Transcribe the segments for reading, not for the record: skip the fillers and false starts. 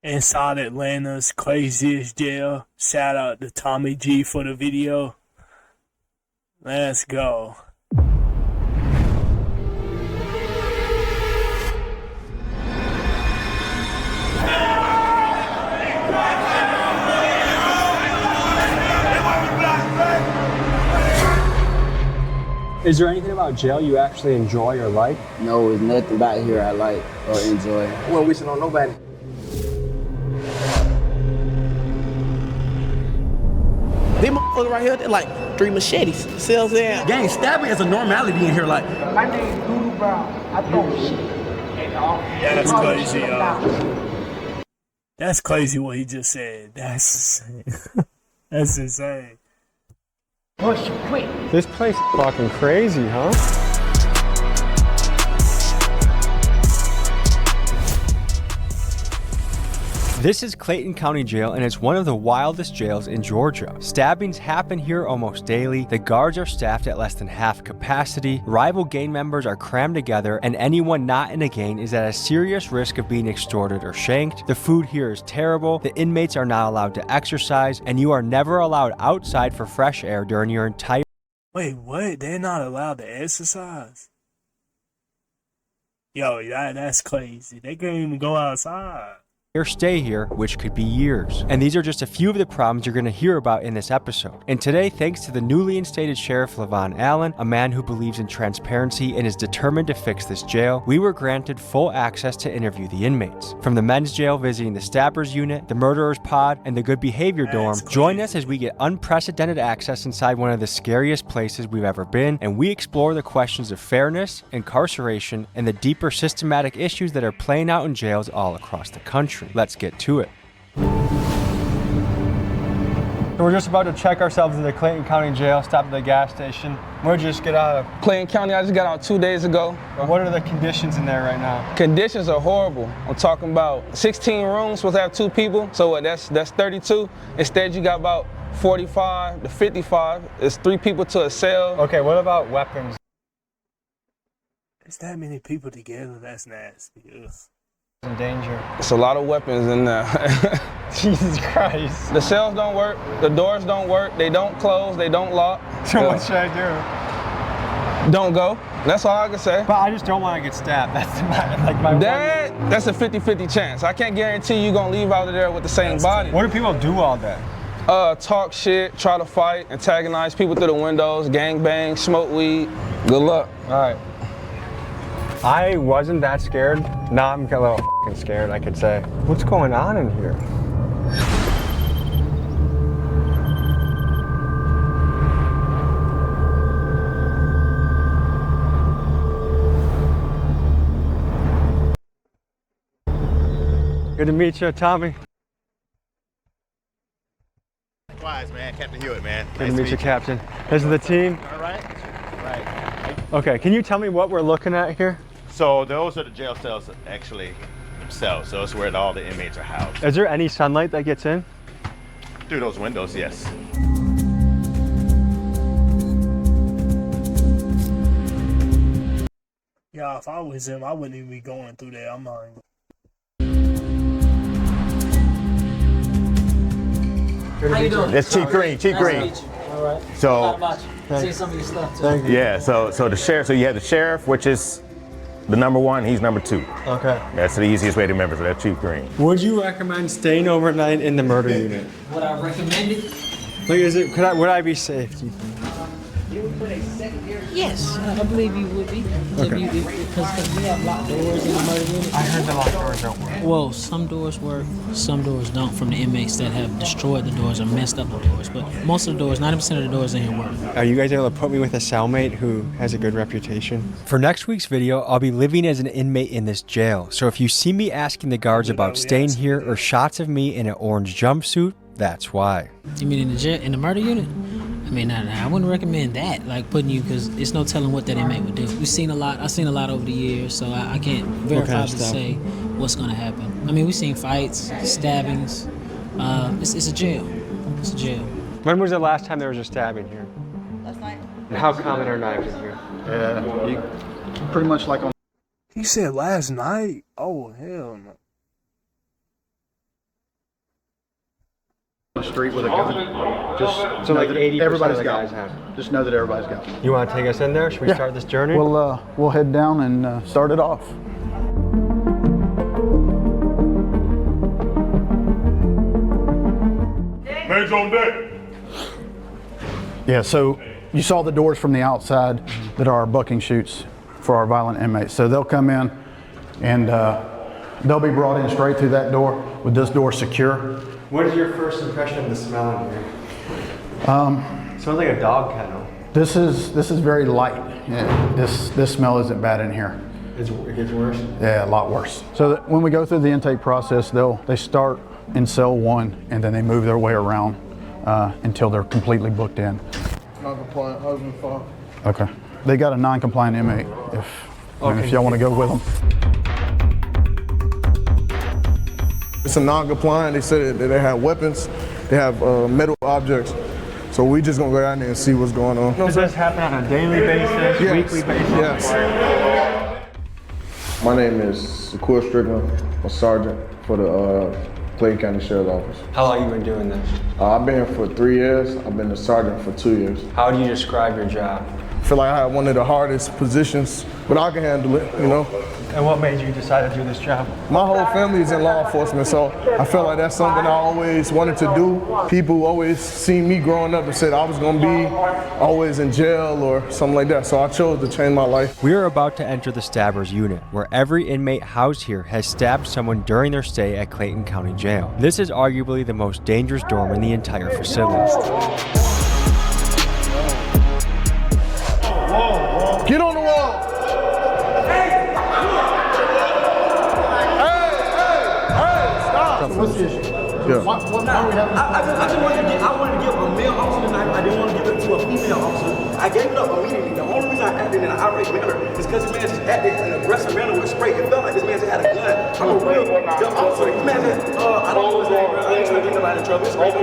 Inside Atlanta's craziest jail. Shout out to Tommy G for the video. Let's go. Is there anything about jail you actually enjoy or like? No, there's nothing about here I like or enjoy. We don't wishing on nobody. These motherfuckers right here, they're like 3 machetes. Sells there. Gang, stabbing is a normality in here. Like, My name's Doodle Brown. I throw shit. That's crazy, y'all. That's crazy what he just said. That's insane. That's insane. Push quick. This place is fucking crazy, huh? This is Clayton County Jail, and it's one of the wildest jails in Georgia. Stabbings happen here almost daily, the guards are staffed at less than half capacity, rival gang members are crammed together, and anyone not in a gang is at a serious risk of being extorted or shanked. The food here is terrible, the inmates are not allowed to exercise, and you are never allowed outside for fresh air during your entire— Wait, what? They're not allowed to exercise? Yo, that's crazy. They can't even go outside. your stay here, which could be years. And these are just a few of the problems you're going to hear about in this episode. And today, thanks to the newly instated Sheriff Levon Allen, a man who believes in transparency and is determined to fix this jail, we were granted full access to interview the inmates. From the men's jail visiting the stabbers unit, the murderers pod, and the good behavior dorm, join us as we get unprecedented access inside one of the scariest places we've ever been, and we explore the questions of fairness, incarceration, and the deeper systematic issues that are playing out in jails all across the country. Let's get to it. So we're just about to check ourselves into the Clayton County Jail, stop at the gas station. Where'd you just get out of? Clayton County, I just got out 2 days ago. What are the conditions in there right now? Conditions are horrible. I'm talking about 16 rooms, supposed to have 2 people. So what, that's 32. Instead, you got about 45 to 55. It's 3 people to a cell. Okay, what about weapons? There's that many people together, that's nasty. Ugh. In danger. It's a lot of weapons in there. Jesus Christ. The cells don't work, the doors don't work, they don't close, they don't lock. So what should I do? Don't go. That's all I can say. But I just don't want to get stabbed. That's my That's a 50-50 chance. I can't guarantee you're gonna leave out of there with the same body. What do people do all day? Talk shit, try to fight, antagonize people through the windows, gang bang, smoke weed. Good luck. All right. I wasn't that scared. Now I'm a little fucking scared, I could say. What's going on in here? Good to meet you, Tommy. Wise, man. Captain Hewitt, man. Good to meet you, Captain. This is the team. All right. Right. Okay, can you tell me what we're looking at here? So those are the jail cells actually themselves. So it's where all the inmates are housed. Is there any sunlight that gets in? Through those windows, yes. Yeah, if I was him, I wouldn't even be going through there. I'm not even... How you doing? That's Chief Green. Chief Green. All right. So, Not much. See some of your stuff too. Thank you. yeah. So the sheriff. So you have the sheriff, which is the number 1. He's number 2. Okay. That's the easiest way to remember. So that's Chief Green. Would you recommend staying overnight in the murder unit? Would I recommend it? Like, would I be safe, do you think? Yes, I believe you would be. Okay. Because we have locked doors in the murder unit. I heard the locked doors don't work. Well, some doors work, some doors don't from the inmates that have destroyed the doors or messed up the doors. But most of the doors, 90% of the doors in here work. Are you guys able to put me with a cellmate who has a good reputation? For next week's video, I'll be living as an inmate in this jail. So if you see me asking the guards about staying here or shots of me in an orange jumpsuit, that's why. You mean in the jail, in the murder unit? I mean, I wouldn't recommend that, like putting you, because it's no telling what that inmate would do. I've seen a lot over the years, so I can't verify to say what's going to happen. I mean, we've seen fights, stabbings. It's a jail. It's a jail. When was the last time there was a stabbing here? Last night. And how common are knives in here? Yeah, pretty much like on. He said last night? Oh, hell no. The street with a gun. Just So like 80% everybody's of the got guys one. have. Just know that everybody's got one. You want to take us in there? Should we start this journey? We'll head down and start it off. Man's on deck. Yeah, so you saw the doors from the outside that are our bucking chutes for our violent inmates. So they'll come in and they'll be brought in straight through that door with this door secure. What is your first impression of the smell in here? Smells like a dog kennel. This is very light. Yeah, this smell isn't bad in here. It gets worse? Yeah, a lot worse. So that when we go through the intake process, they start in cell 1 and then they move their way around until they're completely booked in. Non-compliant husband, father. Okay. They got a non-compliant inmate if y'all want to go with them. It's a non-compliant. They said that they have weapons, they have metal objects. So we just gonna go down there and see what's going on. Does this happen on a daily basis, weekly basis? Yes. My name is Shakur Strickland. I'm a sergeant for the Clayton County Sheriff's Office. How long have you been doing this? I've been here for 3 years. I've been a sergeant for 2 years. How do you describe your job? I feel like I have one of the hardest positions, but I can handle it, you know? And what made you decide to do this job? My whole family is in law enforcement, so I feel like that's something I always wanted to do. People always seen me growing up and said I was gonna be always in jail or something like that, so I chose to change my life. We are about to enter the Stabbers unit, where every inmate housed here has stabbed someone during their stay at Clayton County Jail. This is arguably the most dangerous dorm in the entire facility. Get on the wall! What's the issue? Yeah. Why are we having I wanted to give a male officer the knife. I didn't want to give it to a female officer. I gave it up immediately. The only reason I acted in an irate manner is because this man just acted in an aggressive manner with spray. It felt like this man just had a gun. I'm a real young officer. This man said, I don't know his name, bro. I ain't trying to get nobody in trouble. It's crazy.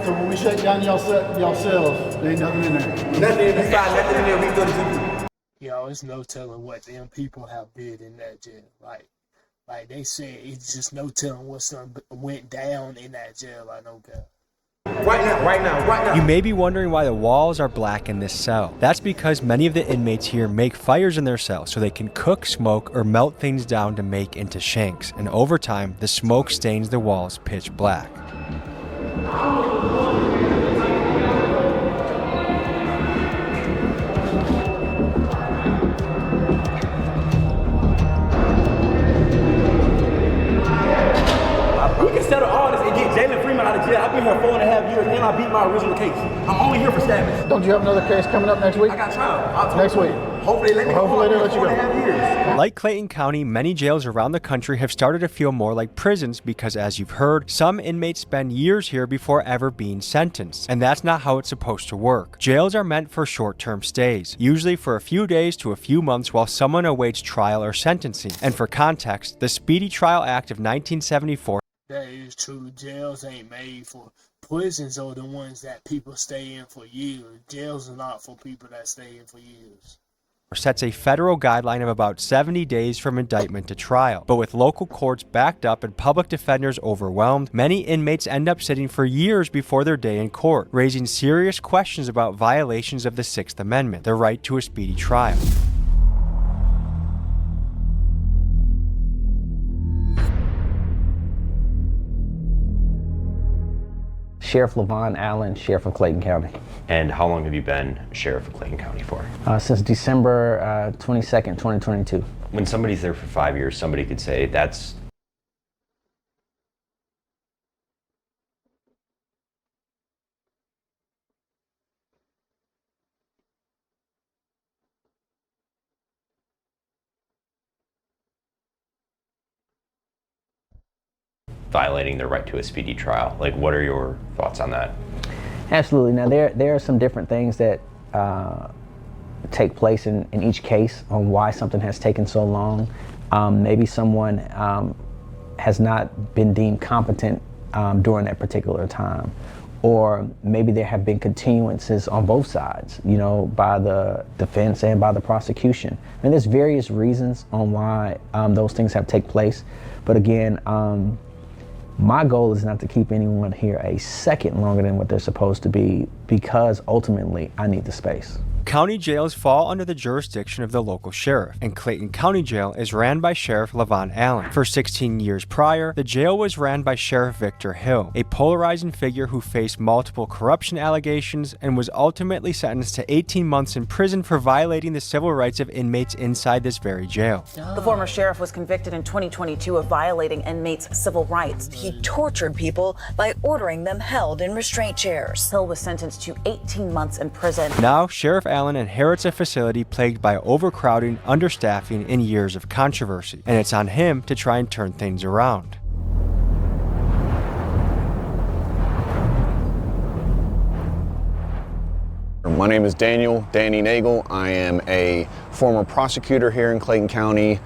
So when we shut down y'all cells, there ain't nothing in there. Nothing in there. Nothing in there. We go to Yo, it's no telling what them people have did in that jail. Like they said, it's just no telling what something went down in that jail. I know God. Right now. You may be wondering why the walls are black in this cell. That's because many of the inmates here make fires in their cells so they can cook, smoke, or melt things down to make into shanks. And over time, the smoke stains the walls pitch black. We can settle all this and get Jalen Freeman out of jail. I've been here 4.5 years and I beat my original case. I'm only here for stabbing. Don't you have another case coming up next week? I got trial. Next week. Hopefully they let me go. Hopefully they let you go. 4.5 years. Like Clayton County, many jails around the country have started to feel more like prisons because, as you've heard, some inmates spend years here before ever being sentenced. And that's not how it's supposed to work. Jails are meant for short-term stays, usually for a few days to a few months while someone awaits trial or sentencing. And for context, the Speedy Trial Act of 1974 That is true. Jails ain't made for prisons, are the ones that people stay in for years. Jails are not for people that stay in for years. sets a federal guideline of about 70 days from indictment to trial. But with local courts backed up and public defenders overwhelmed, many inmates end up sitting for years before their day in court, raising serious questions about violations of the Sixth Amendment, the right to a speedy trial. Sheriff Levon Allen, Sheriff of Clayton County. And how long have you been Sheriff of Clayton County for? Since December 22nd, 2022. When somebody's there for 5 years, somebody could say that's violating their right to a speedy trial. Like, what are your thoughts on that? Absolutely. Now, there are some different things that take place in each case on why something has taken so long. Maybe someone has not been deemed competent during that particular time. Or maybe there have been continuances on both sides, you know, by the defense and by the prosecution. And there's various reasons on why those things have taken place. But again, My goal is not to keep anyone here a second longer than what they're supposed to be, because ultimately I need the space. County jails fall under the jurisdiction of the local sheriff, and Clayton County Jail is ran by Sheriff Levon Allen. For 16 years prior, the jail was ran by Sheriff Victor Hill, a polarizing figure who faced multiple corruption allegations and was ultimately sentenced to 18 months in prison for violating the civil rights of inmates inside this very jail. The former sheriff was convicted in 2022 of violating inmates' civil rights. He tortured people by ordering them held in restraint chairs. Hill was sentenced to 18 months in prison. Now, Sheriff Allen inherits a facility plagued by overcrowding, understaffing, and years of controversy, and it's on him to try and turn things around. My name is Danny Nagel. I am a former prosecutor here in Clayton County,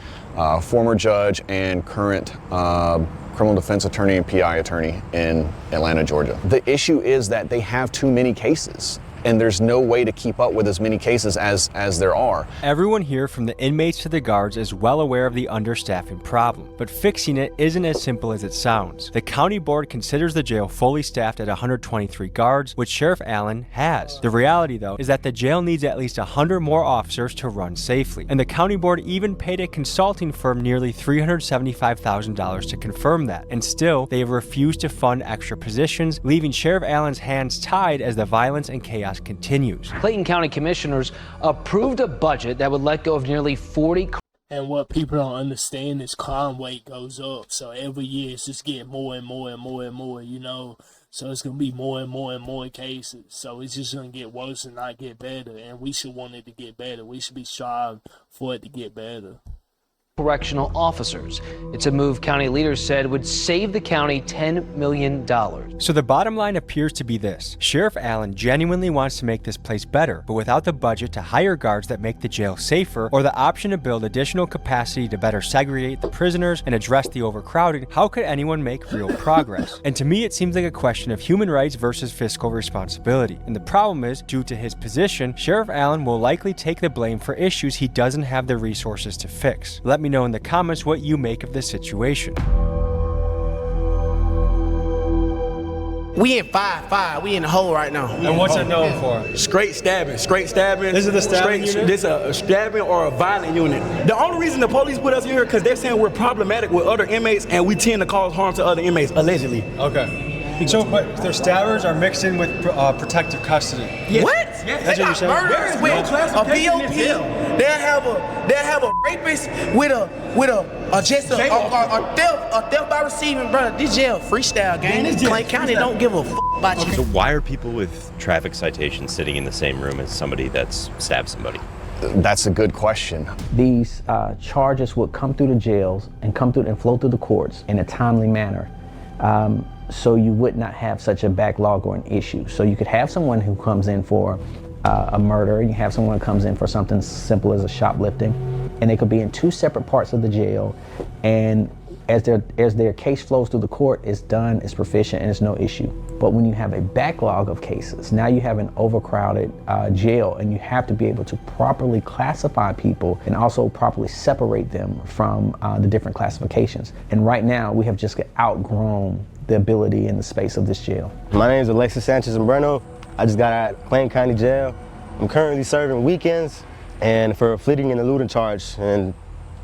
former judge, and current criminal defense attorney and PI attorney in Atlanta, Georgia. The issue is that they have too many cases, and there's no way to keep up with as many cases as there are. Everyone here, from the inmates to the guards, is well aware of the understaffing problem, but fixing it isn't as simple as it sounds. The county board considers the jail fully staffed at 123 guards, which Sheriff Allen has. The reality, though, is that the jail needs at least 100 more officers to run safely, and the county board even paid a consulting firm nearly $375,000 to confirm that, and still, they have refused to fund extra positions, leaving Sheriff Allen's hands tied as the violence and chaos continues. Clayton County commissioners approved a budget that would let go of nearly 40. And what people don't understand is crime rate goes up. So every year it's just getting more and more and more and more, you know. So it's going to be more and more and more cases. So it's just going to get worse and not get better. And we should want it to get better. We should be striving for it to get better. Correctional officers. It's a move county leaders said would save the county $10 million. So the bottom line appears to be this. Sheriff Allen genuinely wants to make this place better, but without the budget to hire guards that make the jail safer, or the option to build additional capacity to better segregate the prisoners and address the overcrowding, how could anyone make real progress? And to me, it seems like a question of human rights versus fiscal responsibility. And the problem is, due to his position, Sheriff Allen will likely take the blame for issues he doesn't have the resources to fix. Let me know in the comments what you make of this situation. We in 5-5. We in the hole right now. And what's it known for? Straight stabbing. This is the stabbing unit? This is a stabbing or a violent unit. The only reason the police put us here because they're saying we're problematic with other inmates and we tend to cause harm to other inmates, allegedly. Okay. So, but their stabbers are mixed in with protective custody. Yes. What? Yes. That's what you're saying? Murderers with a BOP. They'll have a rapist with a theft by receiving, brother. This jail freestyle game. Clayton County don't give a f about you. So why are people with traffic citations sitting in the same room as somebody that's stabbed somebody? That's a good question. These charges would come through the jails and come through and flow through the courts in a timely manner. So you would not have such a backlog or an issue. So you could have someone who comes in for a murder, you have someone who comes in for something simple as a shoplifting, and they could be in two separate parts of the jail, and as their case flows through the court, it's done, it's proficient, and it's no issue. But when you have a backlog of cases, now you have an overcrowded jail, and you have to be able to properly classify people and also properly separate them from the different classifications. And right now, we have just outgrown the ability and the space of this jail. My name is Alexis Sanchez-Umbreno. I just got out of Clayton County Jail. I'm currently serving weekends and for a fleeing and eluding charge. And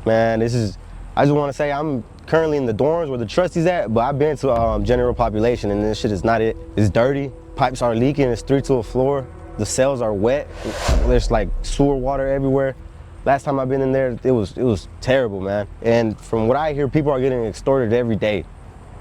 man, I just want to say I'm currently in the dorms where the trustees at, but I've been to general population and this shit is not it. It's dirty, pipes are leaking, it's 3 to a floor. The cells are wet, there's like sewer water everywhere. Last time I've been in there, it was terrible, man. And from what I hear, people are getting extorted every day.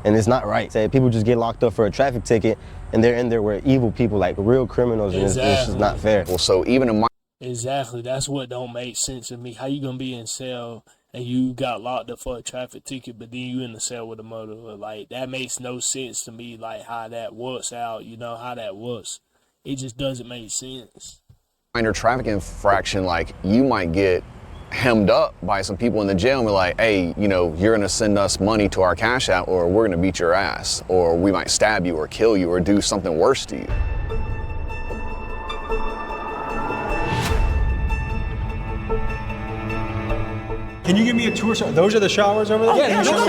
And it's not right. Say people just get locked up for a traffic ticket and they're in there with evil people, like real criminals, and it's just not fair. Well, so even in my Exactly, that's what don't make sense to me. How you gonna be in cell and you got locked up for a traffic ticket, but then you in the cell with a murderer? Like, that makes no sense to me, like how that works out, you know, how that works. It just doesn't make sense. minor traffic infraction, like you might get hemmed up by some people in the jail and be like, hey, you know, you're gonna send us money to our cash out or we're gonna beat your ass, or we might stab you or kill you or do something worse to you. Can you give me a tour? Those are the showers over there? Oh, yeah, go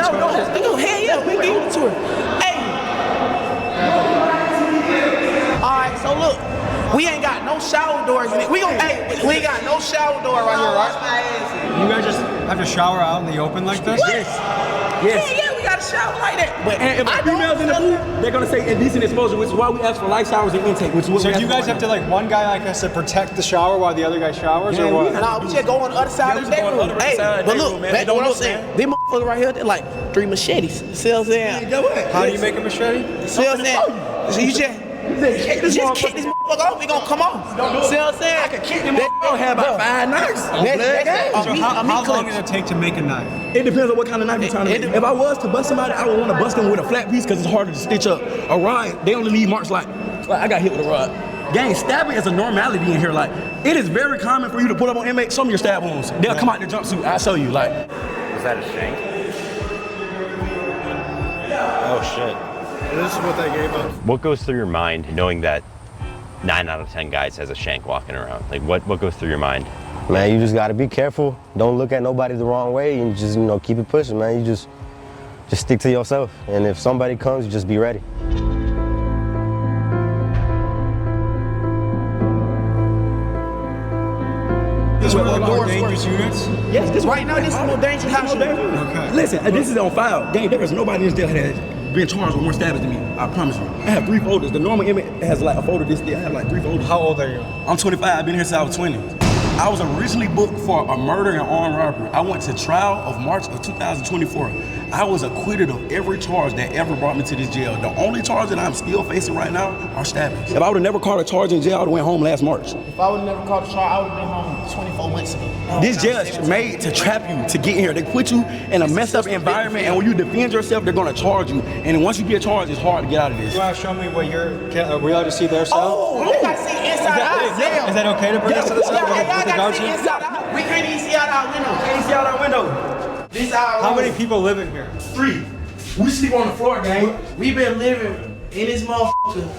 ahead. Yeah, we can give you a tour. We ain't got no shower doors in it. We ain't got no shower door right here, right? You guys just have to shower out in the open like this? Yes. Yeah, we got a shower like that. But And if females in the booth, they're gonna say indecent exposure, which is why we ask for light showers and intake. Which is what So we do ask you for guys right have to now. like one guy like us to protect the shower while the other guy showers or what? Nah, we just go on the other side of the day room. Hey, but look, back to what I'm saying. These motherfuckers right here, they're like 3 machetes. See what I'm saying? How do you make a machete? See what I'm saying? So you just kick this motherfucker off, we gonna come off. See what I'm saying? I can kick them off. I don't have about 5 knives. So how long does it take to make a knife? It depends on what kind of knife you're trying to make. If I was to bust somebody, I would want to bust them with a flat piece because it's harder to stitch up. A rod, they only leave marks like I got hit with a rod. Gang, stabbing is a normality in here. Like, it is very common for you to pull up on inmates, show me your stab wounds. They'll come out their jumpsuit, I'll show you. Like, Was that a shank? Oh shit. This is what they gave us. What goes through your mind knowing that 9 out of 10 guys has a shank walking around? Like what goes through your mind? Man, you just gotta be careful. Don't look at nobody the wrong way and just, keep it pushing, man. You just stick to yourself. And if somebody comes, you just be ready. this is where the doors dangerous units? Yes, this Right now, this is the most dangerous house. Okay. Listen, this is on file. Gang, there is nobody in this jail that has been charged with more stabbings than me. I promise you. I have 3 folders. The normal inmate has like a folder this day. I have like 3 folders. How old are you? I'm 25. I've been here since I was 20. I was originally booked for a murder and armed robbery. I went to trial of March of 2024. I was acquitted of every charge that ever brought me to this jail. The only charge that I'm still facing right now are stabbings. If I would have never caught a charge in jail, I would have went home last March. If I would have never caught a charge, I would have been home 24 months ago. This jail is made to trap you to get in here. They put you in a messed up environment, and when you defend yourself, they're gonna charge you. And then once you get charged, it's hard to get out of this. You want to show me what are we allowed to see their cell? Oh, we got to see inside out. Is that okay to bring us to the cell with the guards here? We can't even see out our window. Can't even see out our window. This our How room. many people live in here? 3. We sleep on the floor, gang. We been living in this motherfucker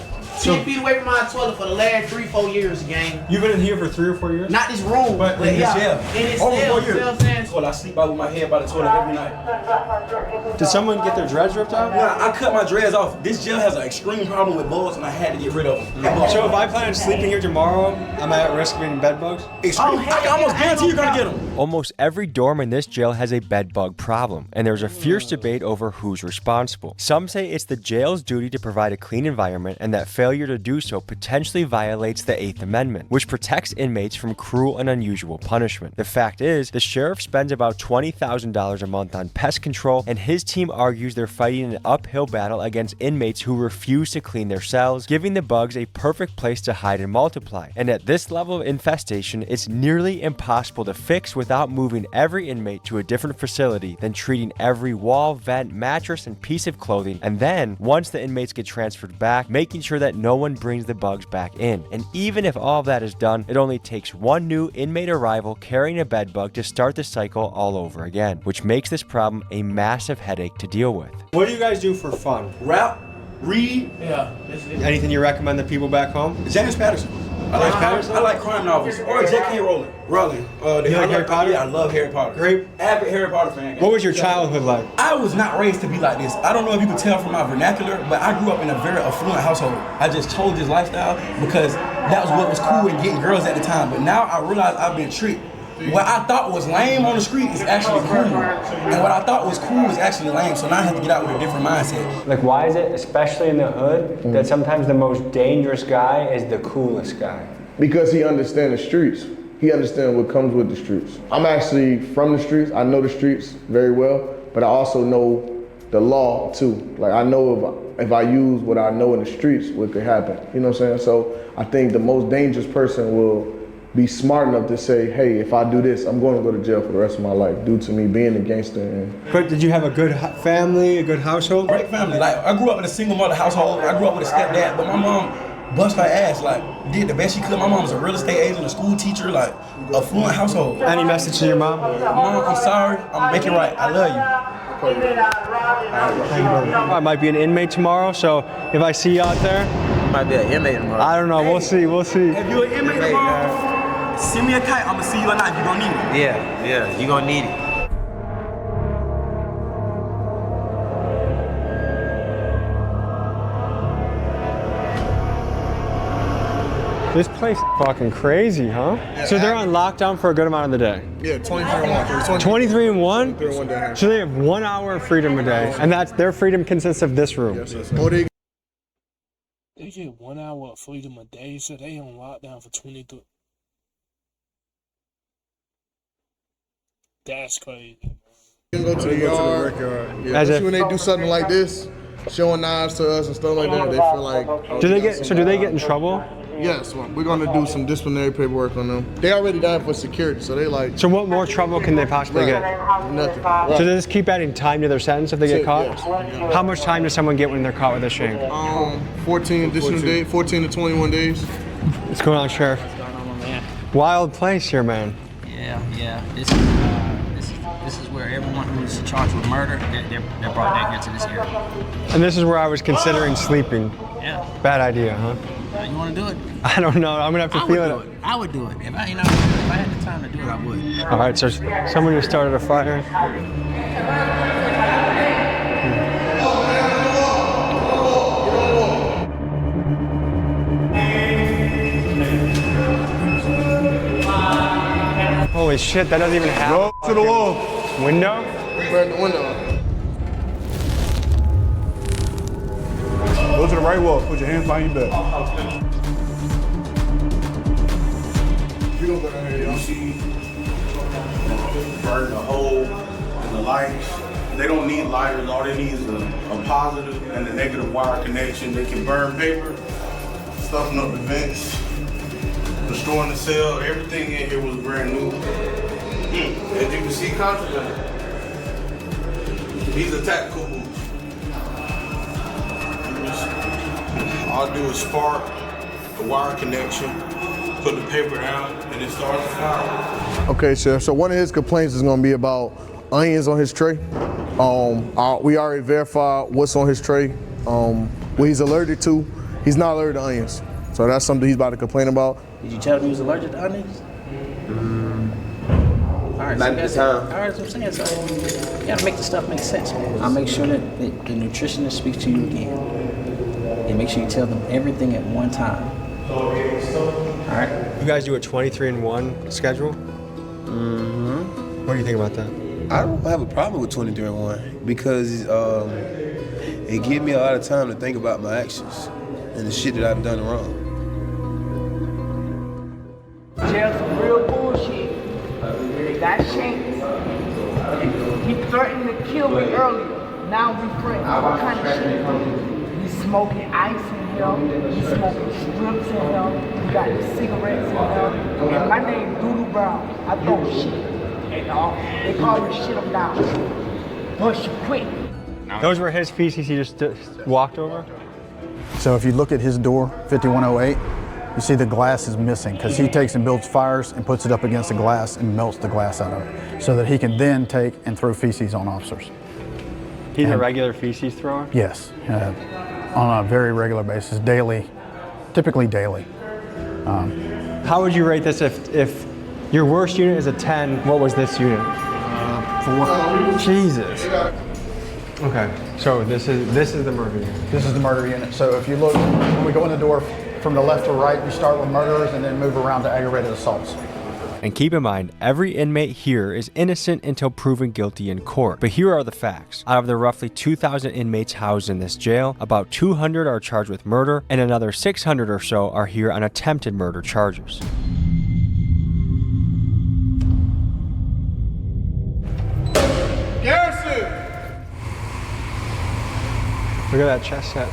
10 feet away from my toilet for the last 3-4 years, gang. You've been in here for 3 or 4 years? Not this room, But in this jail. In this Over 4 cell, years. you know what I'm saying? Well, I sleep out with my head by the toilet every night. Did someone get their dreads ripped out? Nah, I cut my dreads off. This jail has an extreme problem with bugs, and I had to get rid of them. So if I plan on sleeping here tomorrow, am I at risk of getting bed bugs? Extreme. I can almost guarantee you're gonna get them. Almost every dorm in this jail has a bed bug problem, and there's a fierce debate over who's responsible. Some say it's the jail's duty to provide a clean environment, and that failure to do so potentially violates the 8th Amendment, which protects inmates from cruel and unusual punishment. The fact is, the sheriff spends about $20,000 a month on pest control, and his team argues they're fighting an uphill battle against inmates who refuse to clean their cells, giving the bugs a perfect place to hide and multiply. And at this level of infestation, it's nearly impossible to fix without moving every inmate to a different facility, then treating every wall, vent, mattress, and piece of clothing, and then, once the inmates get transferred back, making sure that no one brings the bugs back in. And even if all of that is done, it only takes one new inmate arrival carrying a bed bug to start the cycle all over again, which makes this problem a massive headache to deal with. What do you guys do for fun? Rap, read. Yeah. Anything you recommend the people back home? James Patterson. I like crime novels. Or J.K. Rowling. You like Harry Potter? Yeah, I love Harry Potter. Great. Avid Harry Potter fan. What was your childhood like? I was not raised to be like this. I don't know if you can tell from my vernacular, but I grew up in a very affluent household. I just chose this lifestyle because that was what was cool in getting girls at the time. But now I realize I've been tricked. What I thought was lame on the street is actually cool. And what I thought was cool is actually lame. So now I have to get out with a different mindset. Like, why is it, especially in the hood, that sometimes the most dangerous guy is the coolest guy? Because he understands the streets. He understands what comes with the streets. I'm actually from the streets. I know the streets very well, but I also know the law too. Like, I know if I use what I know in the streets, what could happen. You know what I'm saying? So I think the most dangerous person will be smart enough to say, hey, if I do this, I'm going to go to jail for the rest of my life due to me being a gangster. But did you have a good family, a good household? Great family. Like, I grew up in a single mother household. I grew up with a stepdad, but my mom bust her ass, like, did the best she could. My mom's a real estate agent, a school teacher, like, affluent household. Any message to your mom? Mom, I'm sorry. I'm making it right. I love you. I might be an inmate tomorrow, so if I see you out there, Might be an inmate tomorrow. I don't know. We'll see. We'll see. If you're an inmate tomorrow, send me a kite. I'm gonna see you at night. You gonna need it. Yeah, you gonna need it. This place is fucking crazy, huh? So they're on lockdown for a good amount of the day. Yeah, 23 and 1. 23 and 1? 23 and 1 down here. So they have 1 hour of freedom a day, and that's their freedom consists of this room. Yes, yes. They get 1 hour of freedom a day, so they on lockdown for 23. That's crazy. You can go to the yard. Yeah, especially when they do something like this, showing knives to us and stuff like that, they feel like. Do they get in trouble? Yes, well, we're gonna do some disciplinary paperwork on them. They already down for security, so they like. So what more trouble can they possibly get? Nothing. So they just keep adding time to their sentence if they get caught? Yes. How much time does someone get when they're caught with a shank? 14 additional days, 14 to 21 days. What's going on, Sheriff? What's going on, my man? Wild place here, man. Yeah. This is where everyone who's charged with murder, they're brought down here to this area. And this is where I was considering sleeping. Yeah. Bad idea, huh? You want to do it? I don't know. I'm gonna have to feel it. I would do it. If I had the time to do it, I would. All right, so someone just started a fire. Holy shit, that doesn't even happen. Go to the wall. Window? Burn the window. Go to the right wall. Put your hands behind your back. You don't go down here, y'all. See, burn the hole and the lights. They don't need lighters. All they need is a positive and a negative wire connection. They can burn paper, stuffing up the vents, destroying the cell. Everything in here was brand new. As you can see, contraband. These are tactical moves. All I do is spark the wire connection, put the paper down, and it starts to fire. Okay, Sheriff. So one of his complaints is going to be about onions on his tray. We already verified what's on his tray. What he's allergic to. He's not allergic to onions. So that's something he's about to complain about. Did you tell him he was allergic to onions? All right, Not so this time. all right, that's what I'm saying. So you gotta make the stuff make sense, man. I'll make sure that the nutritionist speaks to you again. And make sure you tell them everything at one time. All right? You guys do a 23 and 1 schedule? Mm-hmm. What do you think about that? I don't have a problem with 23 and 1 because it gives me a lot of time to think about my actions and the shit that I've done wrong. Jail some real bullshit. They got shanks. He threatened to kill me earlier. Now we friends. What kind of shit? We smoking ice in here. We smoking strips in here. We got the cigarettes in here. And my name Doodoo Brown. I throw shit. And they call me shit them down. Push quick. Those were his feces he just walked over? So if you look at his door, 5108, you see the glass is missing because he takes and builds fires and puts it up against the glass and melts the glass out of it so that he can then take and throw feces on officers. He's a regular feces thrower? Yes, on a very regular basis, daily, typically daily. How would you rate this if your worst unit is a 10, what was this unit? 4. Jesus. Okay, so this is the murder unit. This is the murder unit. So if you look, when we go in the door from the left to right, we start with murderers and then move around to aggravated assaults. And keep in mind, every inmate here is innocent until proven guilty in court. But here are the facts. Out of the roughly 2,000 inmates housed in this jail, about 200 are charged with murder, and another 600 or so are here on attempted murder charges. Garrison! Look at that chest set.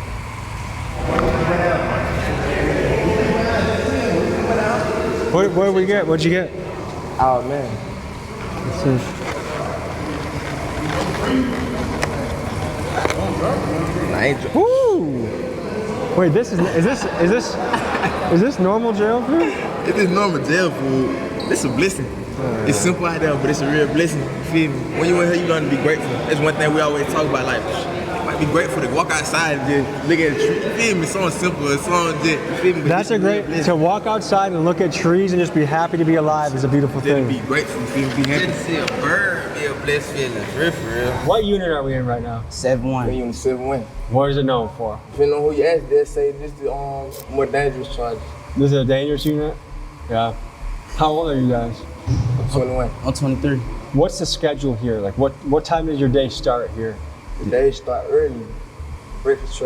What did we get? What'd you get? Oh man. Let's see. Woo! Wait, this is this normal jail food? If it's normal jail food, it's a blessing. It's simple out there, but it's a real blessing. You feel me? When you in here, you learn to be grateful. That's one thing we always talk about. Like, you might be grateful to walk outside and just look at a tree. You feel me? Something simple, something just, you feel me? But That's a great, to walk outside and look at trees and just be happy to be alive is a beautiful thing. Be grateful, you feel me? Be happy. Just to see a bird, be a blessed feeling. For real. What unit are we in right now? 7-1. Unit 7-1. What is it known for? Depending on who you ask, they'll say this is the more dangerous charges. This is a dangerous unit? Yeah. How old are you guys? I'm 21. I'm 23. What's the schedule here? Like what time does your day start here? The day start early. Breakfast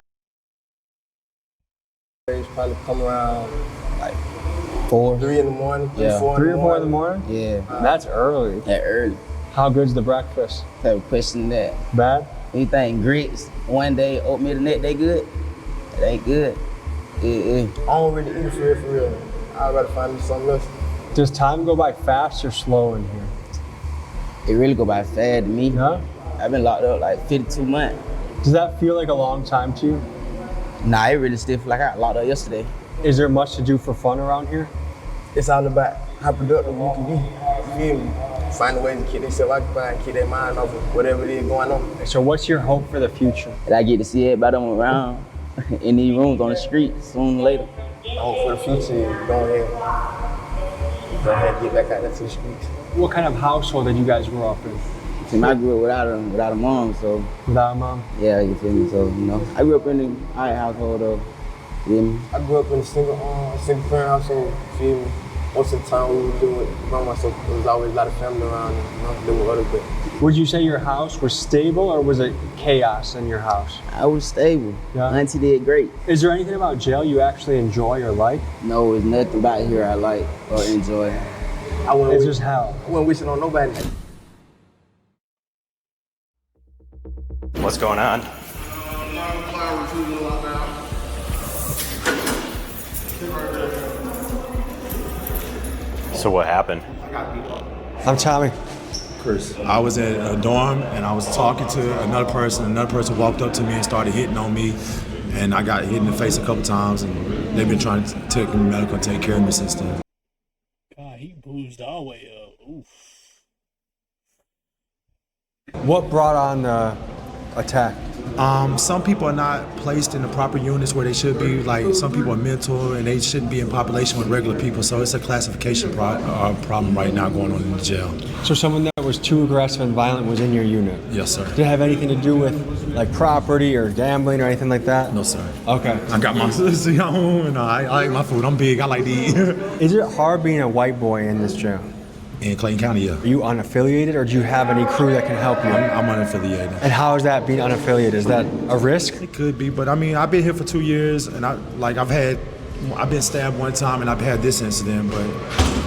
trays probably come around like 3 in the morning. Yeah. 3 or 4 in the morning? Yeah. That's early. That early. How good's the breakfast? Type of question that. Bad? Anything grits, one day, oatmeal the next day good? It ain't good. I don't really eat for real. I'd rather find me something else. Does time go by fast or slow in here? It really go by fast to me. Yeah? I've been locked up like 52 months. Does that feel like a long time to you? Nah, it really still feel like I got locked up yesterday. Is there much to do for fun around here? It's all about how productive you can be. You feel me? Find a way to keep themselves occupied and keep their mind off of whatever it is going on. So what's your hope for the future? That I get to see everybody around in these rooms on the street sooner or later. I hope for the future is go ahead and get back out there to the streets. What kind of household did you guys grow up in? See, I grew up without a mom, so. Without a mom? Yeah, you feel me? So, you know, I grew up in an alright household, though. You feel me? I grew up in a single parent household, you feel me? Most of the time we were doing with grandma, so there was always a lot of family around and, you know, living with other people. Would you say your house was stable or was it chaos in your house? I was stable. Yeah. Auntie did great. Is there anything about jail you actually enjoy or like? No, there's nothing about here I like or enjoy. It's just hell. I wasn't wishing on nobody. What's going on? So what happened? I'm Tommy. Chris. I was at a dorm and I was talking to another person. Another person walked up to me and started hitting on me. And I got hit in the face a couple times and they've been trying to take me medical and take care of me since then. God, he bruised all the way up. Oof. What brought on the attack? Some people are not placed in the proper units where they should be. Like some people are mental and they shouldn't be in population with regular people. So it's a classification problem right now going on in the jail. So someone that was too aggressive and violent was in your unit? Yes, sir. Did it have anything to do with like property or gambling or anything like that? No, sir. Okay. I got my sister home and I like my food. I'm big. I like to eat. Is it hard being a white boy in this jail? In Clayton County, yeah. Are you unaffiliated or do you have any crew that can help you? I'm unaffiliated. And how is that being unaffiliated? Is that a risk? It could be, but I mean, I've been here for 2 years and I've been stabbed one time and I've had this incident, but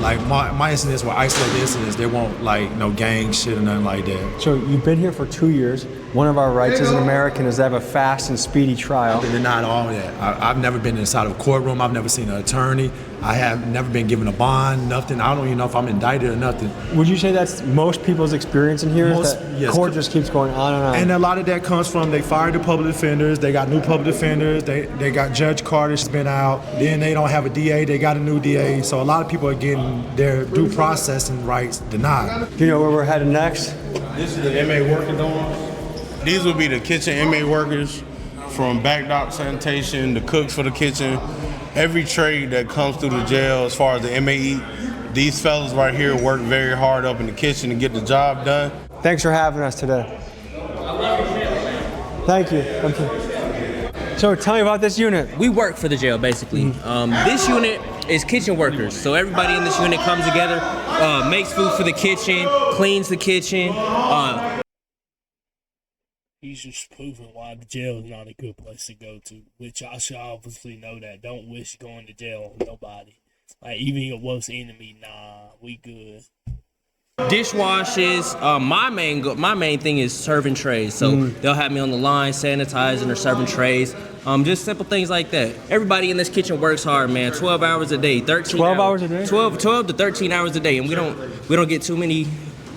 like my incidents were isolated incidents. They won't like no gang shit or nothing like that. So you've been here for 2 years. One of our rights as an American is to have a fast and speedy trial. They're not all that. I've never been inside of a courtroom. I've never seen an attorney. I have never been given a bond, nothing. I don't even know if I'm indicted or nothing. Would you say that's most people's experience in here? Yes. Court just keeps going on and on. And a lot of that comes from they fired the public defenders. They got new public defenders. They got Judge Carter's been out. Then they don't have a DA. They got a new DA. So a lot of people are getting their due processing rights denied. Do you know where we're headed next? This is the inmate working dorm. These will be the kitchen inmate workers, from back dock sanitation, the cooks for the kitchen, every trade that comes through the jail as far as the inmate eat. These fellas right here work very hard up in the kitchen to get the job done. Thanks for having us today. Thank you. Thank you. So tell me about this unit. We work for the jail, basically. This unit is kitchen workers. So everybody in this unit comes together, makes food for the kitchen, cleans the kitchen. He's just proving why the jail is not a good place to go to, which I should obviously know that. Don't wish going to jail on nobody. Like, even your worst enemy, nah, we good. Dishwashes. My main thing is serving trays. So they'll have me on the line, sanitizing or serving trays. Just simple things like that. Everybody in this kitchen works hard, man. 12 hours a day, 13 12 hours a day? 12 to 13 hours a day, and we don't get too many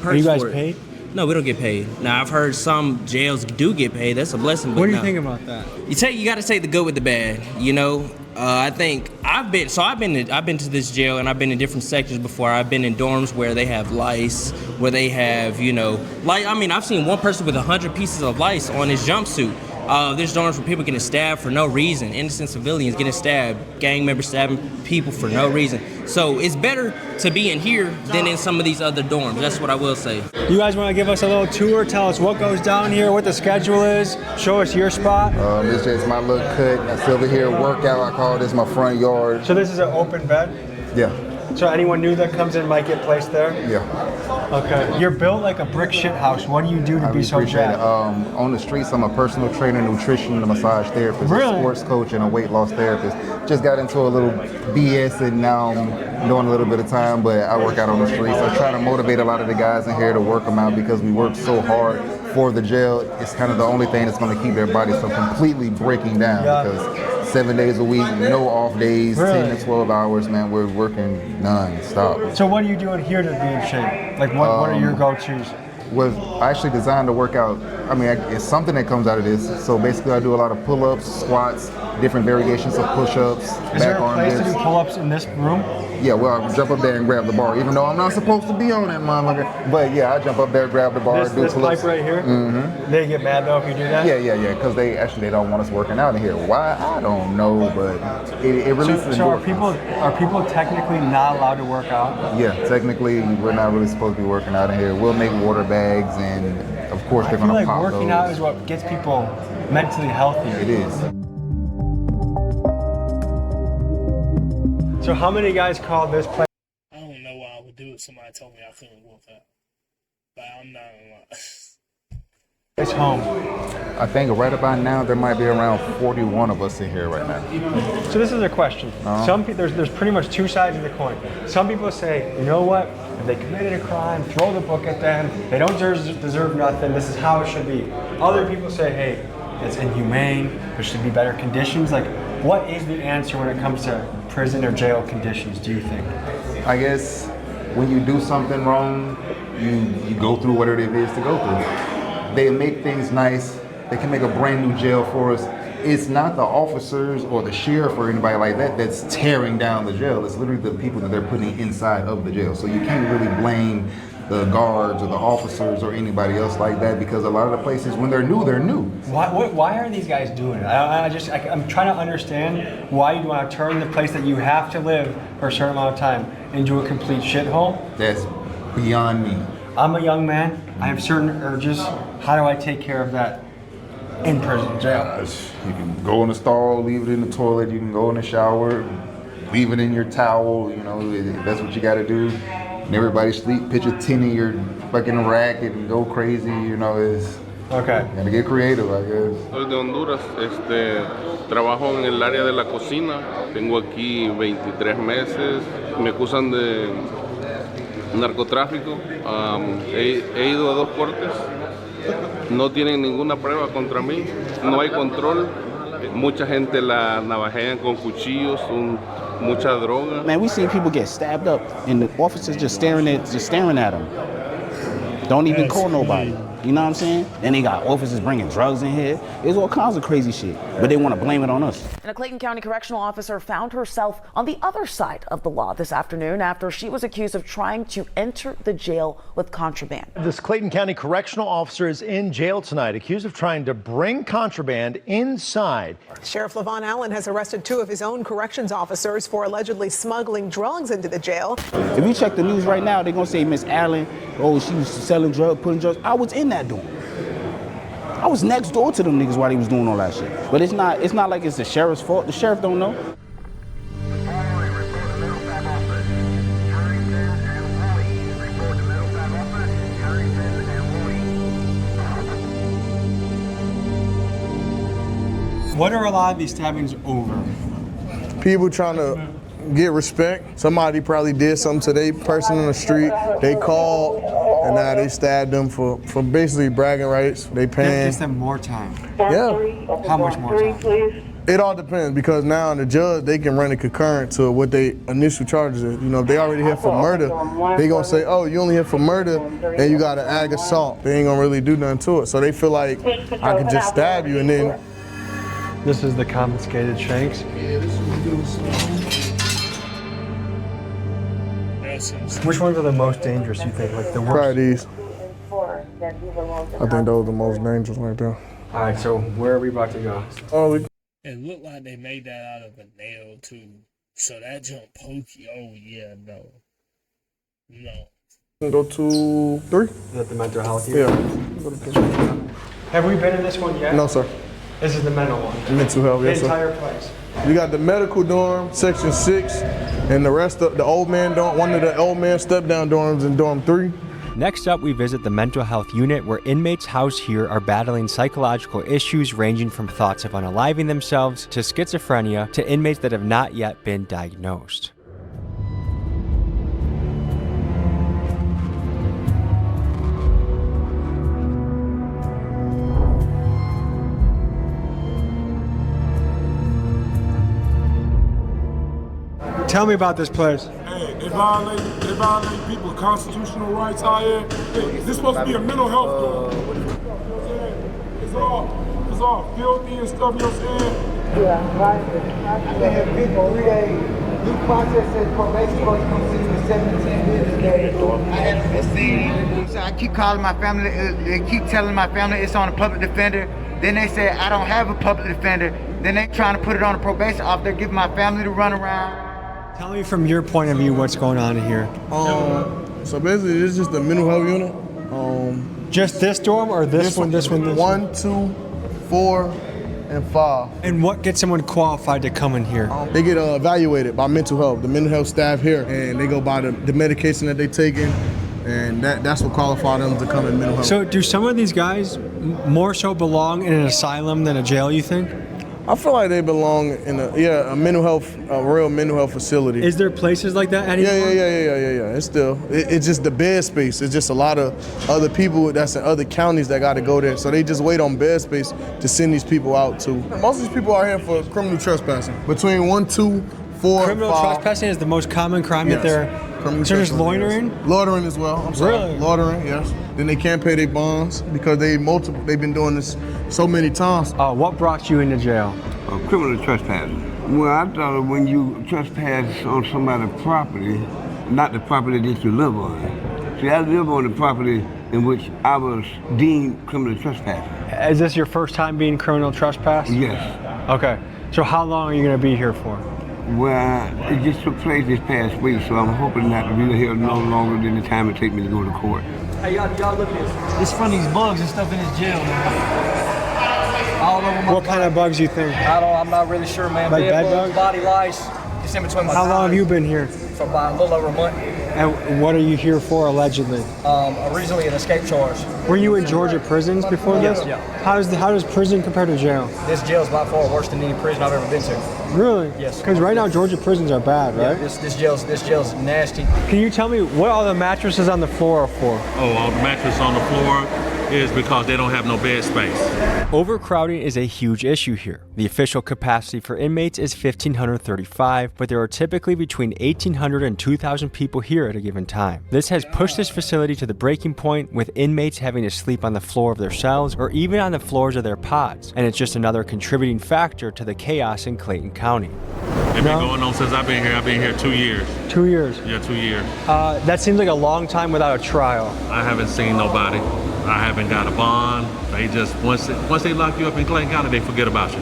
perks. Are you guys for it. paid? No, we don't get paid. Now, I've heard some jails do get paid. That's a blessing. But What do you no. think about that? You got to take the good with the bad. You know, I think I've been to this jail and I've been in different sections before. I've been in dorms where they have lice, where they have, I've seen one person with 100 pieces of lice on his jumpsuit. There's dorms where people getting stabbed for no reason. Innocent civilians getting stabbed. Gang members stabbing people for no reason. So it's better to be in here than in some of these other dorms. That's what I will say. You guys want to give us a little tour? Tell us what goes down here, what the schedule is. Show us your spot. This is my little cut. That's over here, workout. I call this my front yard. So this is an open bed? Yeah. So anyone new that comes in might get placed there? Yeah. Okay. You're built like a brick shit house. What do you do to be so jacked? On the streets, I'm a personal trainer, nutrition, and a massage therapist, a sports coach, and a weight loss therapist. Just got into a little BS, and now I'm doing a little bit of time, but I work out on the streets. I try to motivate a lot of the guys in here to work them out because we work so hard for the jail. It's kind of the only thing that's going to keep their bodies from completely breaking down because 7 days a week, no off days, 10 to 12 hours, man. We're working non-stop. So what are you doing here to be in shape? Like what are your go-tos? I actually designed to work out. I mean, it's something that comes out of this. So basically, I do a lot of pull-ups, squats, different variations of push-ups, Is there a place to do pull-ups in this room? Yeah, well, I jump up there and grab the bar, even though I'm not supposed to be on that motherfucker. But yeah, I jump up there, grab the bar, do this pull-ups. pipe right here? Mm-hmm. They get mad though if you do that? Yeah, because they don't want us working out in here. Why? I don't know, but it releases So are people technically not allowed to work out? Yeah, technically, we're not really supposed to be working out in here. We'll make water bags, and of course, they're going to pop those. I feel like working out is what gets people mentally healthy. It is. So how many guys called this place? I don't know what I would do if somebody told me I couldn't work out. But I'm not gonna lie. It's home. I think right about now there might be around 41 of us in here right now. So this is a question. There's pretty much two sides of the coin. Some people say, you know what? If they committed a crime, throw the book at them. They don't deserve nothing. This is how it should be. Other people say, hey, it's inhumane. There should be better conditions. Like, what is the answer when it comes to prison or jail conditions, do you think? I guess when you do something wrong, you go through whatever it is to go through. They make things nice. They can make a brand new jail for us. It's not the officers or the sheriff or anybody like that that's tearing down the jail. It's literally the people that they're putting inside of the jail. So you can't really blame the guards or the officers or anybody else like that because a lot of the places, when they're new, they're new. Why are these guys doing it? I'm trying to understand why you want to turn the place that you have to live for a certain amount of time into a complete shithole. That's beyond me. I'm a young man. I have certain urges. How do I take care of that in prison, jail? You can go in the stall, leave it in the toilet. You can go in the shower, leave it in your towel. You know, if that's what you got to do. And everybody sleep, pitch a tin in your fucking rack and go crazy. You know, okay. Gotta get creative, I guess. Soy de Honduras. Trabajo en el área de la cocina. Tengo aquí 23 meses. Me acusan de narcotráfico. He ido a 2 cortes. No tienen ninguna prueba contra mí. No hay control. Mucha gente la navajean con cuchillos, mucha droga. Man, we seen people get stabbed up and the officers just staring at them. Don't even call nobody. You know what I'm saying? Then they got officers bringing drugs in here. There's all kinds of crazy shit, but they want to blame it on us. And a Clayton County correctional officer found herself on the other side of the law this afternoon after she was accused of trying to enter the jail with contraband. This Clayton County correctional officer is in jail tonight, accused of trying to bring contraband inside. Sheriff Levon Allen has arrested 2 of his own corrections officers for allegedly smuggling drugs into the jail. If you check the news right now, they're gonna say Miss Allen, oh, she was selling drugs, putting drugs. I was in that door. I was next door to them niggas while they was doing all that shit. But it's not like it's the sheriff's fault. The sheriff don't know. What are a lot of these stabbings over? People trying to get respect. Somebody probably did something to their person on the street. They called, and now they stabbed them for basically bragging rights. They paying. Gives them more time. Yeah. How much more time? It all depends because now the judge, they can run it concurrent to what they initial charges is. You know, if they already here for murder, they gonna say, oh, you only here for murder, and you got an ag assault. They ain't gonna really do nothing to it. So they feel like I could just stab you and then. This is the confiscated shanks. Which ones are the most dangerous, you think? Like the worst? Probably these. I think those are the most dangerous right there. All right, so where are we about to go? It looked like they made that out of a nail too. So that jump pokey. Oh yeah, no. Go to 3. Is that the mental health unit? Yeah. Go to 3. Have we been in this one yet? No, sir. This is the mental one. Mental health, yes, the sir. entire place. You got the medical dorm, section 6, and the rest of the old man dorm, one of the old man step-down dorms in dorm 3. Next up, we visit the mental health unit where inmates housed here are battling psychological issues ranging from thoughts of unaliving themselves to schizophrenia to inmates that have not yet been diagnosed. Tell me about this place. Hey, they violate people's constitutional rights out here. Hey, this is supposed to be a mental health door. It's all filthy and stuff, you know what I'm saying? Yeah, right. They have people 3 days. Due process says probation supposed to come see you in 7 to 10 business days. I haven't been seen. So I keep calling my family. They keep telling my family it's on a public defender. Then they say I don't have a public defender. Then they trying to put it on a probation officer, giving my family to run around. Tell me from your point of view what's going on here. So basically, it's just the mental health unit. Just this dorm or this one, this one, this one? 1, 2, 4, and 5. And what gets someone qualified to come in here? They get evaluated by mental health, the mental health staff here, and they go by the medication that they taking, and that's what qualifies them to come in mental health. So do some of these guys more so belong in an asylum than a jail, you think? I feel like they belong in a mental health, a real mental health facility. Is there places like that anymore? Yeah. It's just the bed space. It's just a lot of other people that's in other counties that got to go there. So they just wait on bed space to send these people out to. Most of these people are here for criminal trespassing. Between 1, 2, 4, Criminal 5. trespassing is the most common crime that they're. So there's loitering? Yes. Loitering as well. I'm sorry. Really? Loitering, yes. Then they can't pay their bonds because they've been doing this so many times. What brought you into jail? Criminal trespassing. Well, I thought when you trespass on somebody's property, not the property that you live on. See, I live on the property in which I was deemed criminal trespassing. Is this your first time being criminal trespass? Yes. Okay. So how long are you going to be here for? Well, it just took place this past week, so I'm hoping not to be here no longer than the time it takes me to go to court. Hey, y'all look at this. This from these bugs and stuff in this jail, man. All over my What kind of bugs you think? I'm not really sure, man. Like bed bugs, bugs? body lice. It's in between my How long have you been here? For about a little over a month. And what are you here for, allegedly? Originally an escape charge. Were you in Georgia prisons before this? Yeah. How does prison compare to jail? This jail is by far worse than any prison I've ever been to. Really? Yes. Because right now Georgia prisons are bad, right? Yeah, this jail's nasty. Can you tell me what all the mattresses on the floor are for? Oh, all the mattresses on the floor is because they don't have no bed space. Overcrowding is a huge issue here. The official capacity for inmates is 1,535, but there are typically between 1,800 and 2,000 people here at a given time. This has pushed this facility to the breaking point, with inmates having to sleep on the floor of their cells or even on the floors of their pods, and it's just another contributing factor to the chaos in Clayton County. It's been going on since I've been here. I've been here 2 years. 2 years? Yeah, 2 years. That seems like a long time without a trial. I haven't seen nobody. I haven't got a bond. They just, once they lock you up in Clayton County, they forget about you.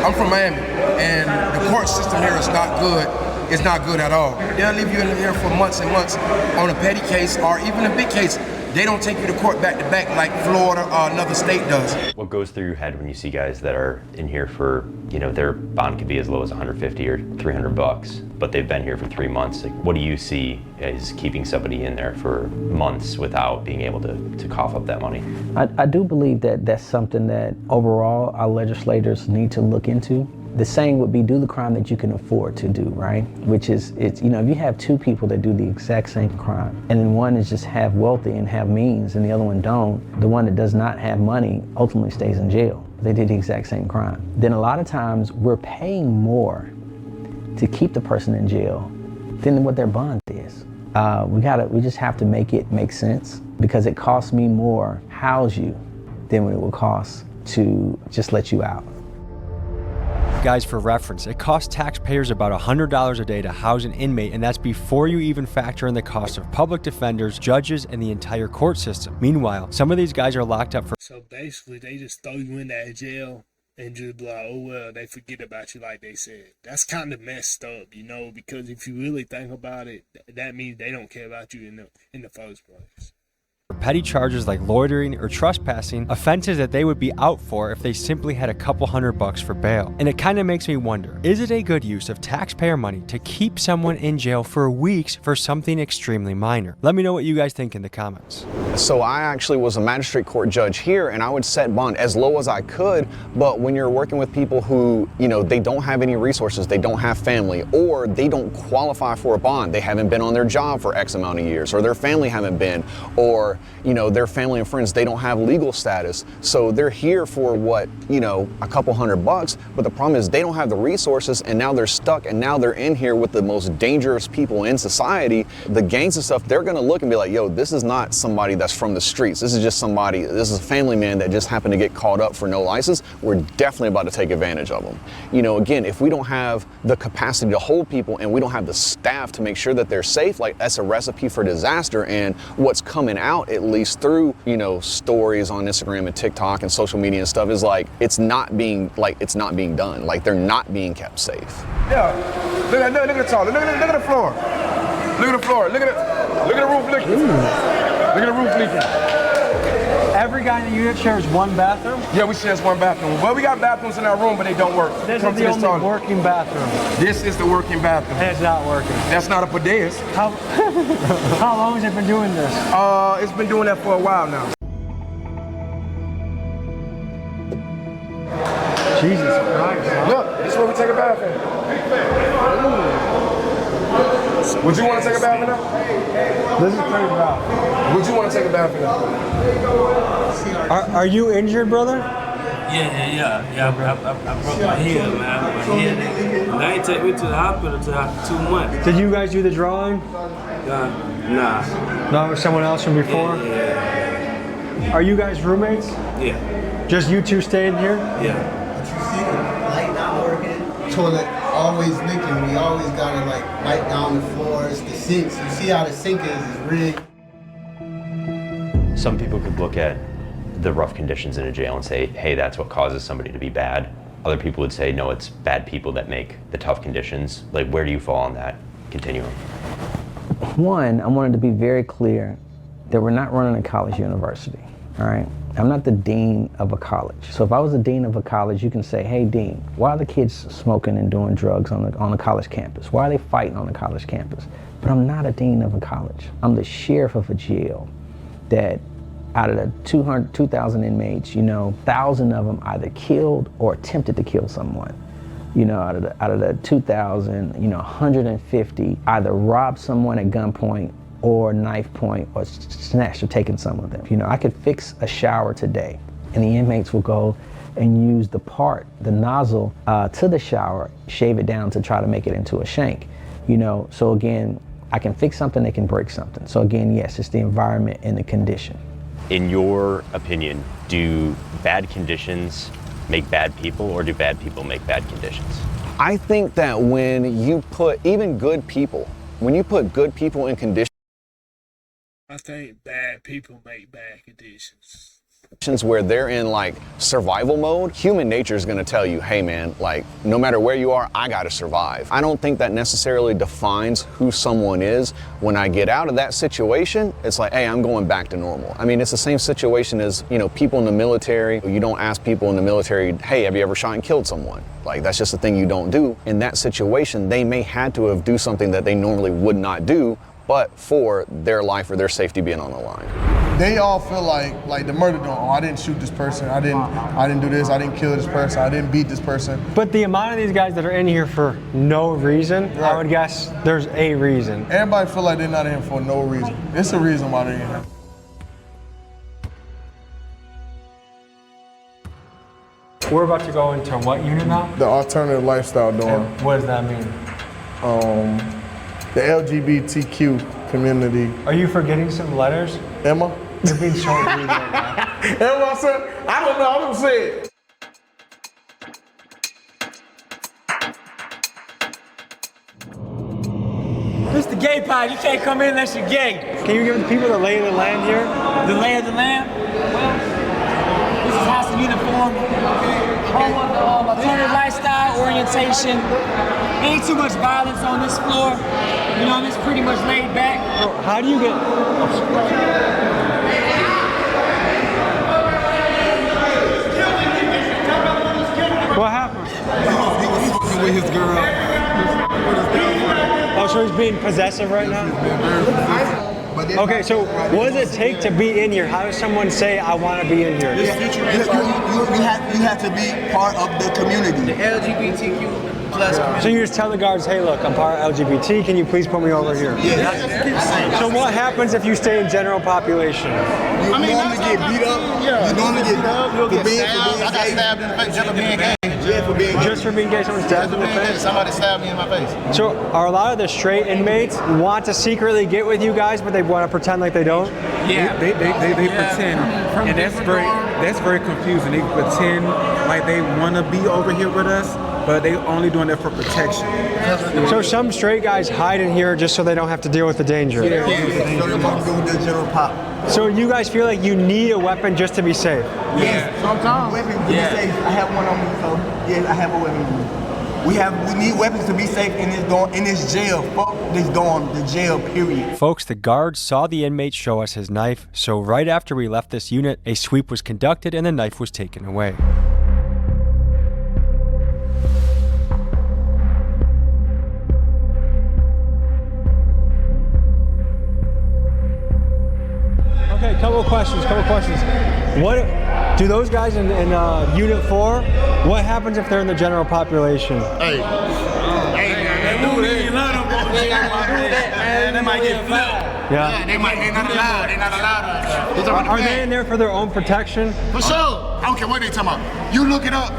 I'm from Miami, and the court system here is not good. It's not good at all. They'll leave you in here for months and months on a petty case or even a big case. They don't take you to court back to back like Florida or another state does. What goes through your head when you see guys that are in here for, their bond could be as low as $150 or $300, but they've been here for 3 months? Like, what do you see as keeping somebody in there for months without being able to cough up that money? I do believe that that's something that overall our legislators need to look into. The saying would be, do the crime that you can afford to do, right? Which is, if you have two people that do the exact same crime, and then one is just half wealthy and have means, and the other one don't, the one that does not have money ultimately stays in jail. They did the exact same crime. Then a lot of times we're paying more to keep the person in jail than what their bond is. We just have to make it make sense, because it costs me more to house you than what it would cost to just let you out. Guys, for reference, it costs taxpayers about $100 a day to house an inmate, and that's before you even factor in the cost of public defenders, judges, and the entire court system. Meanwhile, some of these guys are locked up for— So basically, they just throw you in that jail and just be like, oh well, they forget about you like they said. That's kind of messed up, you know, because if you really think about it, that means they don't care about you in the first place. petty charges like loitering or trespassing, offenses that they would be out for if they simply had a couple $100 for bail. And it kind of makes me wonder, is it a good use of taxpayer money to keep someone in jail for weeks for something extremely minor? Let me know what you guys think in the comments. So I actually was a magistrate court judge here, and I would set bond as low as I could, but when you're working with people who, you know, they don't have any resources, they don't have family, or they don't qualify for a bond, they haven't been on their job for X amount of years, or their family haven't been, or, you know, their family and friends, they don't have legal status, so they're here for what, you know, a couple $100, but the problem is they don't have the resources, and now they're stuck, and now they're in here with the most dangerous people in society. The gangs and stuff, they're gonna look and be like, yo, this is not somebody that's from the streets. This is just somebody, this is a family man that just happened to get caught up for no license. We're definitely about to take advantage of them. You know, again, if we don't have the capacity to hold people and we don't have the staff to make sure that they're safe, like that's a recipe for disaster. And what's coming out, at least through, you know, stories on Instagram and TikTok and social media and stuff, is like, it's not being done. Like they're not being kept safe. Yeah, look at the toilet, look at the floor. Look at the floor, look at the roof leaking. Look at the roof leaking. Every guy in the unit shares one bathroom? Yeah, we share one bathroom. Well, we got bathrooms in our room, but they don't work. This is the only working bathroom. This is the working bathroom. And it's not working. That's not a bidet. How long has it been doing this? It's been doing that for a while now. Jesus Christ. Look, this is where we take a bath in. Would you want to take a bath in there? This is pretty rough. Would you want to take a bath in there? Are you injured, brother? Yeah. I broke my head, man. My head. They ain't take me to the hospital until after 2 months. Did you guys do the drawing? Nah. No, someone else from before? Yeah. Are you guys roommates? Yeah. Just you two staying here? Yeah. See the light not working, toilet always leaking. We always gotta like wipe down the floors, the sinks. You see how the sink is rigged. Some people could look at the rough conditions in a jail and say, hey, that's what causes somebody to be bad. Other people would say, no, it's bad people that make the tough conditions. Like, where do you fall on that continuum? One, I wanted to be very clear that we're not running a college university, all right? I'm not the dean of a college. So if I was the dean of a college, you can say, hey, dean, why are the kids smoking and doing drugs on the college campus? Why are they fighting on the college campus? But I'm not a dean of a college. I'm the sheriff of a jail that out of the 2,000 inmates, you know, 1,000 of them either killed or attempted to kill someone. You know, out of the 2,000, you know, 150 either robbed someone at gunpoint or knife point or snatched or taken some of them. You know, I could fix a shower today and the inmates will go and use the nozzle to the shower, shave it down to try to make it into a shank. You know, so again, I can fix something, they can break something. So again, yes, it's the environment and the condition. In your opinion, do bad conditions make bad people, or do bad people make bad conditions? I think that when you put even good people, when you put good people in conditions I think bad people make bad conditions. Where they're in like survival mode, human nature is gonna tell you, hey man, like no matter where you are, I gotta survive. I don't think that necessarily defines who someone is. When I get out of that situation, it's like, hey, I'm going back to normal. I mean, it's the same situation as, you know, people in the military. You don't ask people in the military, hey, have you ever shot and killed someone? Like that's just a thing you don't do. In that situation, they may had to have do something that they normally would not do, but for their life or their safety being on the line. They all feel like the murder don't. Oh, I didn't shoot this person. I didn't do this. I didn't kill this person. I didn't beat this person. But the amount of these guys that are in here for no reason, right. I would guess there's a reason. Everybody feel like they're not in here for no reason. It's a reason why they're in here. We're about to go into what unit now? The alternative lifestyle dorm. And what does that mean? The LGBTQ community. Are you forgetting some letters? Emma? You're being so rude right now. Emma said, I don't know, I don't say it. gay pod. You can't come in unless you're gay. Can you give the people the lay of the land here? The lay of the land? Well, this is house of uniform. Home of the alternative lifestyle, orientation. Ain't too much violence on this floor. You know, it's pretty much laid back. How do you get... What happened? He was with his girl. Oh, so he's being possessive right now? Okay, so what does it take to be in here? How does someone say, I want to be in here? You have to be part of the community. The LGBTQ plus community. So you just tell the guards, hey, look, I'm part of LGBT. Can you please put me over here? Yeah. So what happens if you stay in general population? You normally get beat up. You normally get beat up. You'll get stabbed. I got stabbed in the face just for being gay. Just for being gay, someone stabbed in the face? Somebody stabbed me in my face. So are a lot of the straight inmates want to secretly get with you guys, but they want to pretend like they don't? Yeah, they pretend, and that's very confusing. They pretend like they want to be over here with us, but they only doing it for protection. So some straight guys hide in here just so they don't have to deal with the danger. Yeah. So they want to go with the general pop. So you guys feel like you need a weapon just to be safe? Yes. Sometimes. Weapons to be safe. I have one on me, so yes, I have a weapon on me. We need weapons to be safe in this jail. Fuck this dorm, the jail, period. Folks, the guards saw the inmate show us his knife, so right after we left this unit, a sweep was conducted and the knife was taken away. Okay, couple questions. What do those guys in Unit 4, what happens if they're in the general population? Hey, they might get flipped. Yeah. They're not allowed. Are they in there for their own protection? For sure. I don't care what they talking about. You look it up.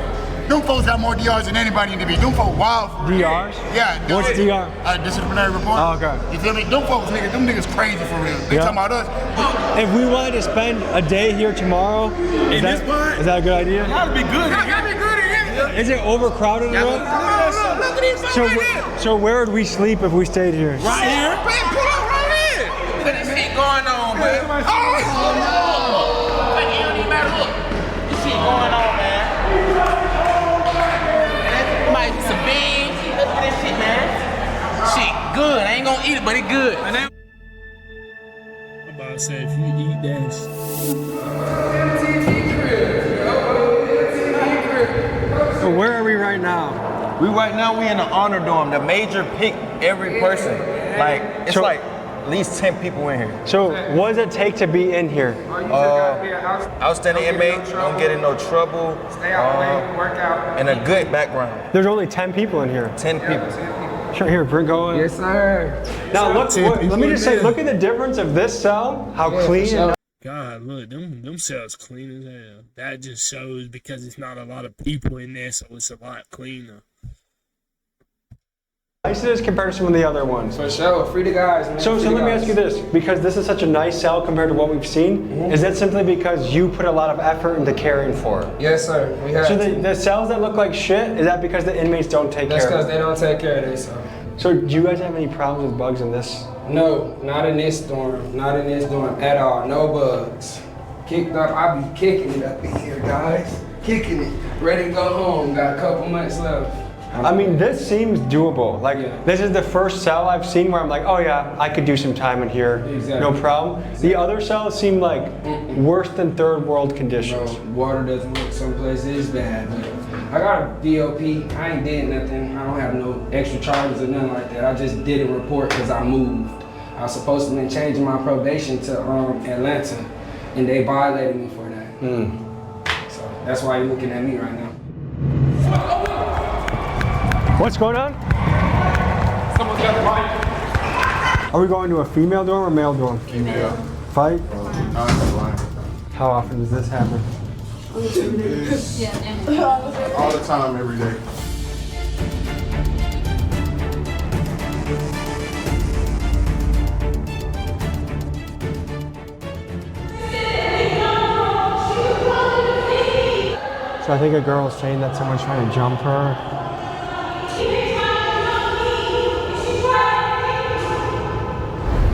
Them folks got more DRs than anybody in the beat. Them folks wild. DRs? Yeah. What's DR? Disciplinary report. Oh, okay. You feel me? Them folks, them niggas crazy for real. They talking about us. If we wanted to spend a day here tomorrow, is that a good idea? That'd be good. That'd be good in here. Is it overcrowded enough? Look at these folks. So where would we sleep if we stayed here? Right here. Man, pull up right here. Look at this shit going on, man. Oh, you don't even matter. Look. This shit going on, man. Might be some beans. Look at this shit, man. Shit good. I ain't gonna eat it, but it good. I'm about to say, if you eat that. So where are we right now? We in the honor dorm. The major pick every person. Like it's like at least 10 people in here. So what does it take to be in here? Outstanding inmate, don't get in no trouble, and a good background. There's only 10 people in here. 10 people. Sure, here, bring going. Yes, sir. Now look, let me just say, look at the difference of this cell, how clean and God, look, them cells clean as hell. That just shows because it's not a lot of people in there, so it's a lot cleaner. nice it is compared to some of the other ones. For sure, free the guys, man. So let me ask you this, because this is such a nice cell compared to what we've seen, is that simply because you put a lot of effort into caring for it? Yes, sir. We have So the cells that look like shit, is that because the inmates don't take care of it? That's because they don't take care of themselves. So do you guys have any problems with bugs in this? No, not in this dorm. Not in this dorm at all. No bugs. Kicked up, I be kicking it up in here, guys. Kicking it. Ready to go home. Got a couple months left. I mean, this seems doable. Like, this is the first cell I've seen where I'm like, oh yeah, I could do some time in here, no problem. The other cells seem like worse than third world conditions. Bro, water doesn't look someplace is bad, but I got a DOP. I ain't did nothing. I don't have no extra charges or nothing like that. I just did a report because I moved. I was supposed to be changing my probation to Atlanta, and they violated me for that. So that's why you're looking at me right now. What's going on? Someone's got the mic. Are we going to a female dorm or male dorm? Female. Fight? How often does this happen? All the time, every day. So I think a girl is saying that someone's trying to jump her.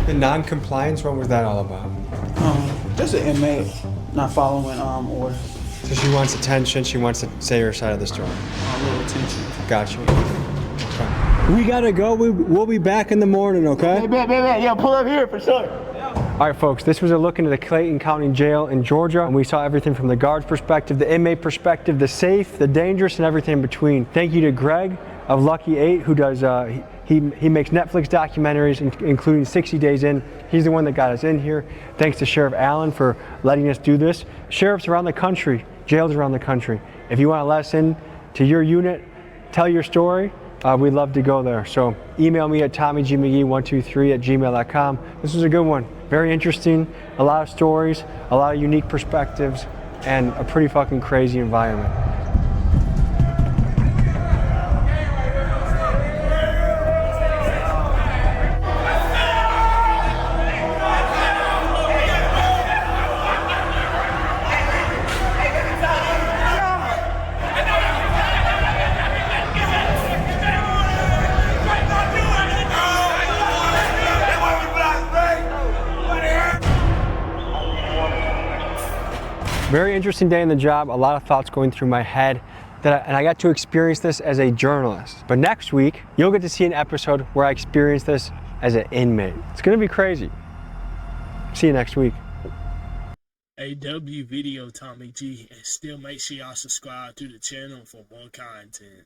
The non-compliance, what was that all about? Just an inmate not following orders. So she wants attention, she wants to say her side of the story. A little attention. Gotcha. Okay. We gotta go, we'll be back in the morning, okay? Yeah, pull up here for sure. All right, folks, this was a look into the Clayton County Jail in Georgia, and we saw everything from the guard's perspective, the inmate perspective, the safe, the dangerous, and everything in between. Thank you to Greg of Lucky 8, who does, he makes Netflix documentaries, including 60 Days In. He's the one that got us in here. Thanks to Sheriff Allen for letting us do this. Sheriffs around the country, jails around the country, if you want to let us in to your unit, tell your story, we'd love to go there. So email me at tommygmcgee123@gmail.com. This was a good one. Very interesting, a lot of stories, a lot of unique perspectives, and a pretty fucking crazy environment. Very interesting day in the job, a lot of thoughts going through my head, and I got to experience this as a journalist. But next week, you'll get to see an episode where I experience this as an inmate. It's gonna be crazy. See you next week. AW Video Tommy G, and still make sure y'all subscribe to the channel for more content.